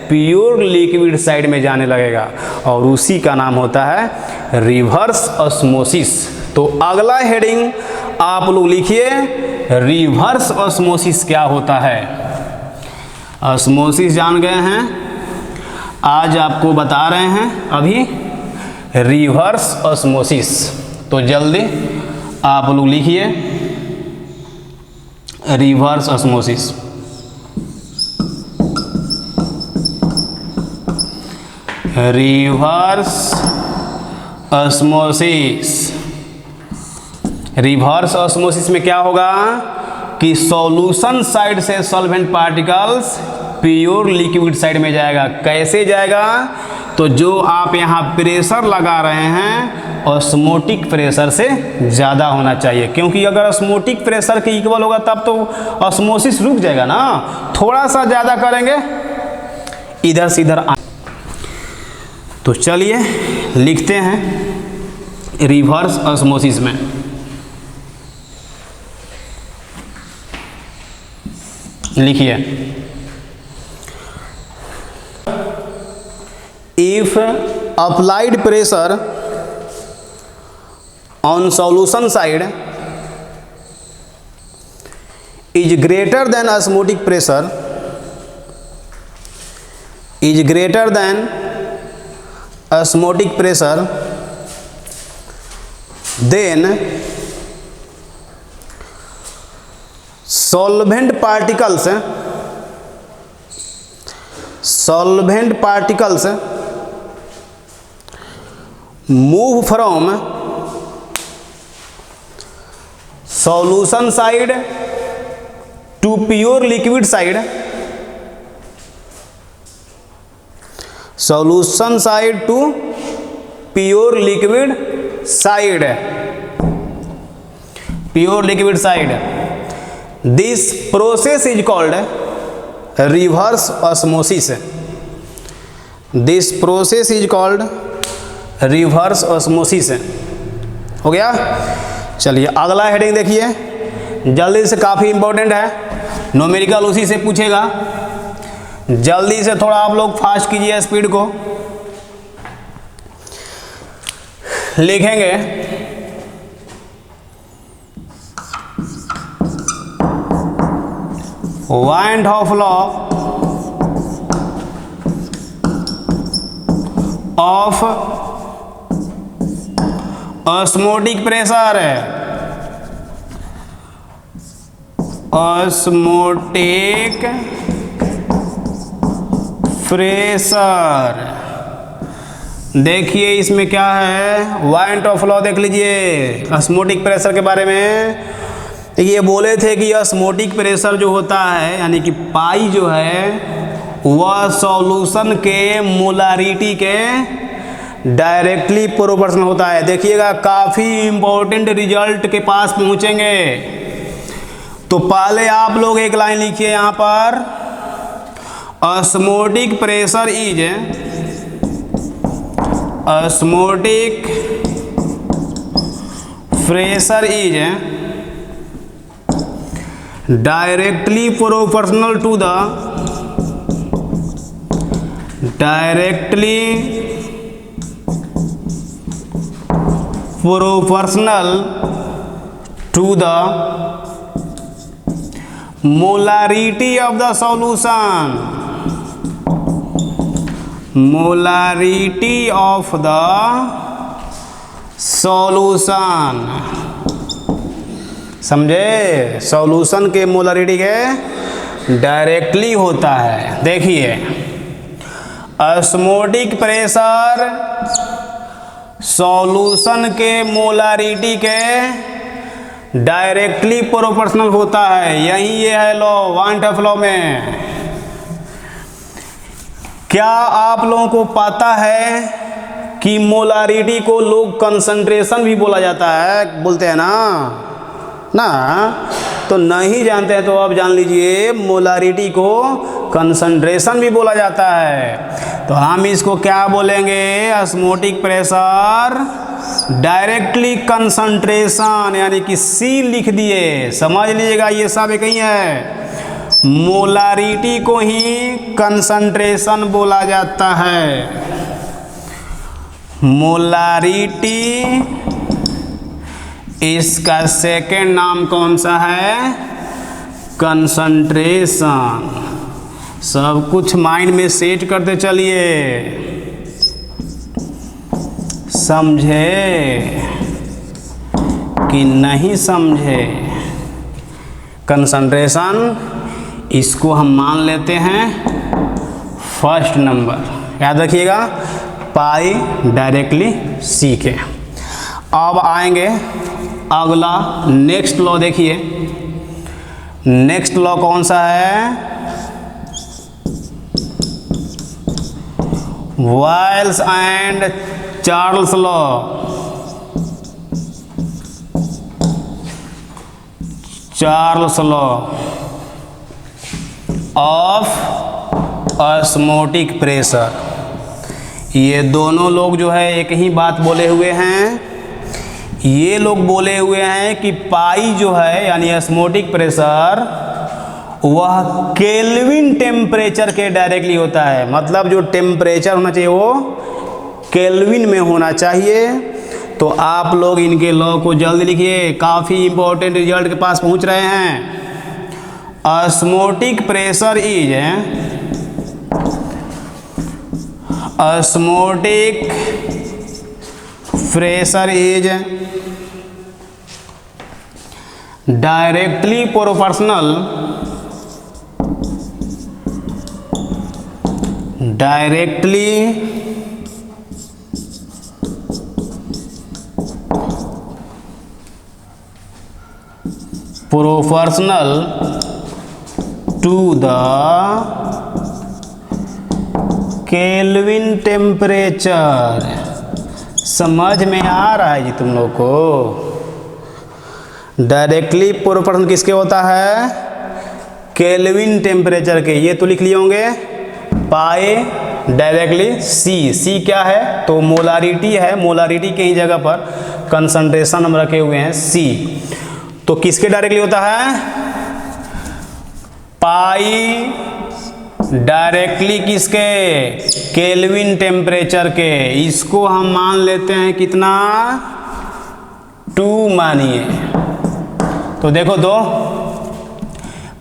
प्योर लिक्विड साइड में जाने लगेगा और उसी का नाम होता है रिवर्स ऑस्मोसिस। तो अगला हेडिंग आप लोग लिखिए, रिवर्स ऑस्मोसिस क्या होता है। ऑस्मोसिस जान गए हैं, आज आपको बता रहे हैं अभी रिवर्स ऑस्मोसिस। तो जल्दी आप लोग लिखिए reverse osmosis. Reverse osmosis, reverse osmosis में क्या होगा कि सॉल्यूशन साइड से solvent particles pure liquid side में जाएगा। कैसे जाएगा तो जो आप यहाँ प्रेशर लगा रहे हैं ऑस्मोटिक प्रेशर से ज़्यादा होना चाहिए, क्योंकि अगर ऑस्मोटिक प्रेशर के इक्वल होगा तब तो ऑस्मोसिस रुक जाएगा ना। थोड़ा सा ज़्यादा करेंगे इधर से इधर। तो चलिए लिखते हैं रिवर्स ऑस्मोसिस में। लिखिए, if applied pressure on solution side is greater than osmotic pressure osmotic pressure, then solvent particles move from solution side to pure liquid side, solution side to pure liquid side, this process is called reverse osmosis. हो गया। चलिए अगला heading देखिए, जल्दी से, काफ़ी important है, numerical उसी से पूछेगा। जल्दी से थोड़ा आप लोग फास्ट कीजिए स्पीड को। लिखेंगे Van't Hoff law of osmotic pressure, osmotic pressure. देखिए इसमें क्या है, वाइंड ऑफ लॉ देख लीजिए ऑस्मोटिक प्रेशर के बारे में। ये बोले थे कि ऑस्मोटिक प्रेशर जो होता है यानी कि पाई जो है वह सॉल्यूशन के मोलारिटी के डायरेक्टली प्रोपोर्शनल होता है। देखिएगा काफ़ी इंपॉर्टेंट रिजल्ट के पास पहुंचेंगे। तो पहले आप लोग एक लाइन लिखिए यहाँ पर, osmotic pressure is directly proportional to the molarity of the solution, समझे। सॉल्यूशन के मोलारिटी के डायरेक्टली होता है। देखिए ऑस्मोटिक प्रेशर सॉल्यूशन के मोलारिटी के डायरेक्टली प्रोपोर्शनल होता है। यही ये है लॉ, वाइंड ऑफ लॉ में। क्या आप लोगों को पता है कि मोलारिटी को लोग कंसंट्रेशन भी बोला जाता है, बोलते हैं ना। तो नहीं जानते हैं तो अब जान लीजिए, मोलारिटी को कंसंट्रेशन भी बोला जाता है। तो हम इसको क्या बोलेंगे, ऑस्मोटिक प्रेशर डायरेक्टली कंसंट्रेशन, यानी कि C लिख दिए। समझ लीजिएगा ये सब एक ही है। मोलारिटी को ही कंसंट्रेशन बोला जाता है। मोलारिटी, इसका सेकेंड नाम कौन सा है, कंसंट्रेशन। सब कुछ माइंड में सेट करते चलिए, समझे कि नहीं समझे। कंसंट्रेशन इसको हम मान लेते हैं फर्स्ट नंबर, याद रखिएगा, पाई डायरेक्टली C के। अब आएंगे अगला नेक्स्ट लॉ। देखिए नेक्स्ट लॉ कौन सा है, Boyle's and Charles law, Charles law of osmotic pressure. ये दोनों लोग जो है एक ही बात बोले हुए हैं। ये लोग बोले हुए हैं कि पाई जो है यानी ऑस्मोटिक प्रेशर वह केल्विन टेम्परेचर के डायरेक्टली होता है। मतलब जो टेम्परेचर होना चाहिए वो केल्विन में होना चाहिए। तो आप लोग इनके लॉ को जल्दी लिखिए, काफ़ी इंपॉर्टेंट रिजल्ट के पास पहुंच रहे हैं। Osmotic pressure is, osmotic pressure is directly proportional, directly proportional to the Kelvin temperature. समझ में आ रहा है जी तुम लोग को? डायरेक्टली प्रोपोर्शनल किसके होता है? केल्विन टेम्परेचर के। ये तो लिख लिए होंगे पाए डायरेक्टली सी। सी क्या है? तो मोलारिटी है, मोलारिटी के ही जगह पर कंसंट्रेशन हम रखे हुए हैं सी। तो किसके डायरेक्टली होता है? पाई डायरेक्टली किसके? केल्विन टेम्परेचर के। इसको हम मान लेते हैं कितना? 2 मानिए। तो देखो तो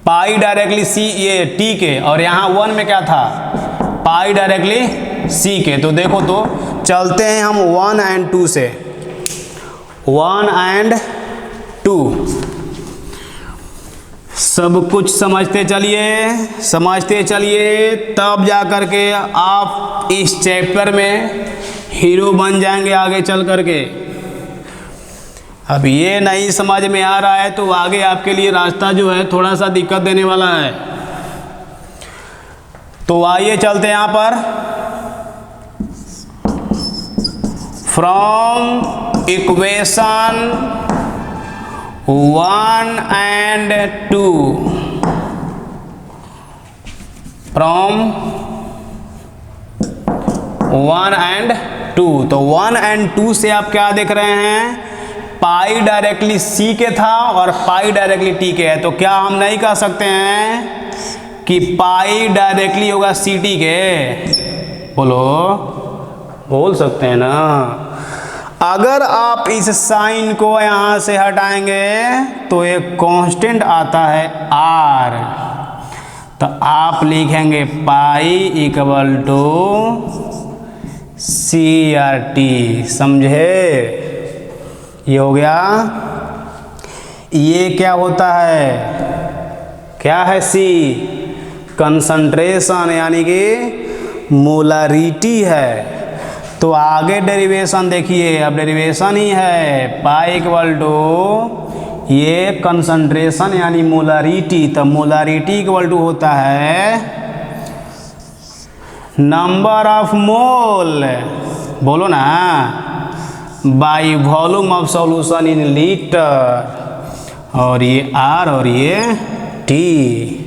पाई डायरेक्टली सी ये टी के, और यहाँ 1 में क्या था? पाई डायरेक्टली सी के। तो देखो तो चलते हैं हम 1 और 2 से। 1 और 2 सब कुछ समझते चलिए, समझते चलिए, तब जा कर के आप इस चैप्टर में हीरो बन जाएंगे आगे चल कर के। अब ये नहीं समझ में आ रहा है तो आगे आपके लिए रास्ता जो है थोड़ा सा दिक्कत देने वाला है। तो आइए चलते हैं यहाँ पर। From equation 1 and 2, from 1 and 2। तो 1 and 2 से आप क्या देख रहे हैं? पाई डायरेक्टली सी के था और पाई डायरेक्टली टी के है। तो क्या हम नहीं कह सकते हैं कि पाई डायरेक्टली होगा सी टी के? बोलो, बोल सकते हैं ना। अगर आप इस साइन को यहाँ से हटाएंगे तो एक कांस्टेंट आता है आर। तो आप लिखेंगे pi equal to C R T. समझे? ये हो गया। ये क्या होता है? क्या है? सी कंसंट्रेशन यानी कि मोलारिटी है। तो आगे डेरिवेशन देखिए, अब डेरिवेशन ही है पाई इक्वल टू ये कंसंट्रेशन यानी मोलारिटी। तो मोलारिटी इक्वल टू होता है नंबर ऑफ मोल, बोलो ना, by volume of solution in litre. और ये आर और ये टी।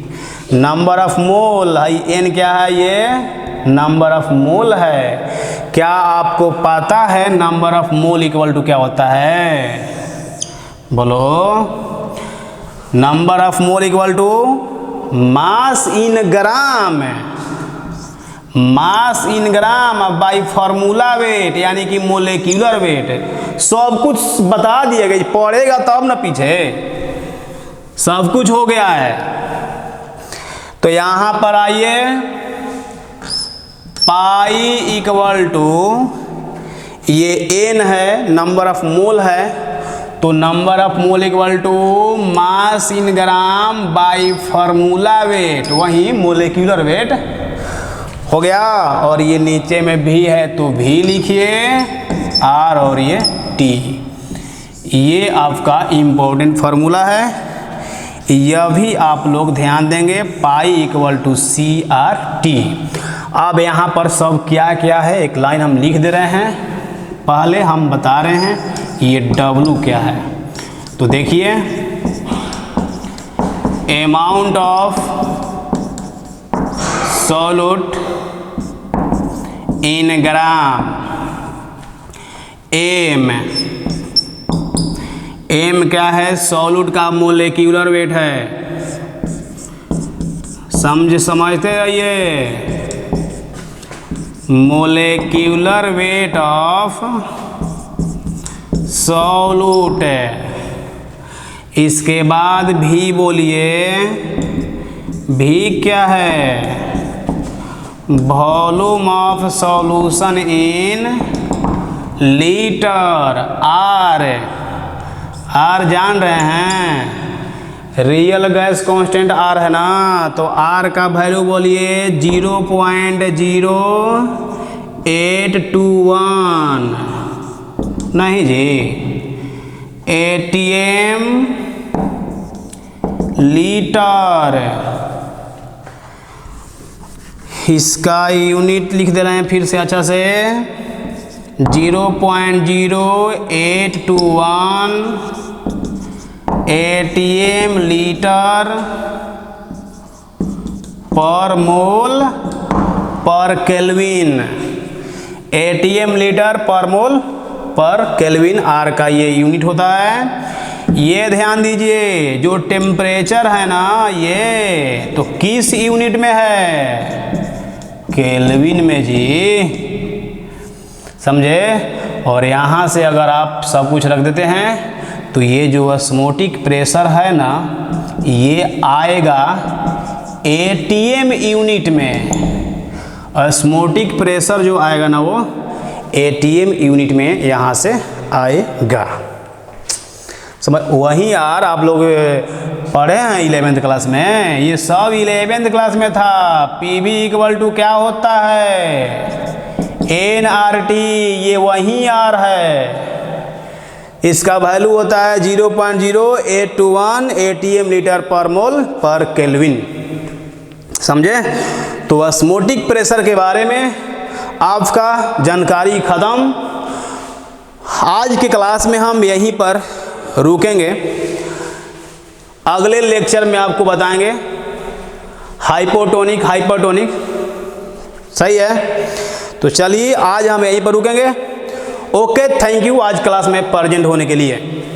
नंबर ऑफ मोल है एन, क्या है? ये नंबर ऑफ मोल है। क्या आपको पता है number of mole equal to क्या होता है? बोलो। Number of mole equal to mass in gram, mass in gram by formula weight यानी कि मोलेक्यूलर वेट। सब कुछ बता दिया गया, पढ़ेगा तब ना, पीछे सब कुछ हो गया है। तो यहां पर आइए, पाई इक्वल टू ये एन है, नंबर ऑफ मोल है। तो number of mole equal to mass in gram by formula weight, वही मोलेक्यूलर वेट हो गया। और ये नीचे में भी है तो भी लिखिए, आर और ये टी। ये आपका इम्पोर्टेंट फार्मूला है, यह भी आप लोग ध्यान देंगे। Pi equal to C R T. अब यहाँ पर सब क्या क्या है एक लाइन हम लिख दे रहे हैं, पहले हम बता रहे हैं ये W क्या है। तो देखिए amount of solute in gram, M क्या है, सॉल्यूट का मोलेक्यूलर वेट है, समझते रहिए, मोलेक्यूलर वेट ऑफ सॉल्यूट। इसके बाद भी बोलिए, भी क्या है, volume of solution in litre, R जान रहे हैं, रियल गैस कांस्टेंट आर है ना, तो आर का वैल्यू बोलिए 0.0821, नहीं जी, ATM लीटर। इसका यूनिट लिख दे रहे हैं फिर से अच्छा से, 0.0821 ATM लीटर पर मोल पर केल्विन, ATM लीटर पर मोल पर केल्विन, आर का ये यूनिट होता है। ये ध्यान दीजिए जो टेम्परेचर है ना ये तो किस यूनिट में है, केल्विन में जी, समझे। और यहाँ से अगर आप सब कुछ रख देते हैं तो ये जो ऑस्मोटिक प्रेशर है ना ये आएगा ATM यूनिट में, ऑस्मोटिक प्रेशर जो आएगा ना वो ATM यूनिट में यहाँ से आएगा, समझ। वहीं यार आप लोग पढ़े हैं 11th क्लास में, ये सब 11th क्लास में था। PV इक्वल टू क्या होता है, nRT, ये वही R है, इसका वैल्यू होता है 0.0821 ATM लीटर पर मोल पर केल्विन, समझे। तो ऑस्मोटिक प्रेशर के बारे में आपका जानकारी खत्म। आज के क्लास में हम यहीं पर रुकेंगे, अगले लेक्चर में आपको बताएंगे हाइपोटोनिक, हाइपरटोनिक, सही है। तो चलिए आज हम यहीं पर रुकेंगे। ओके, थैंक यू आज क्लास में प्रेजेंट होने के लिए।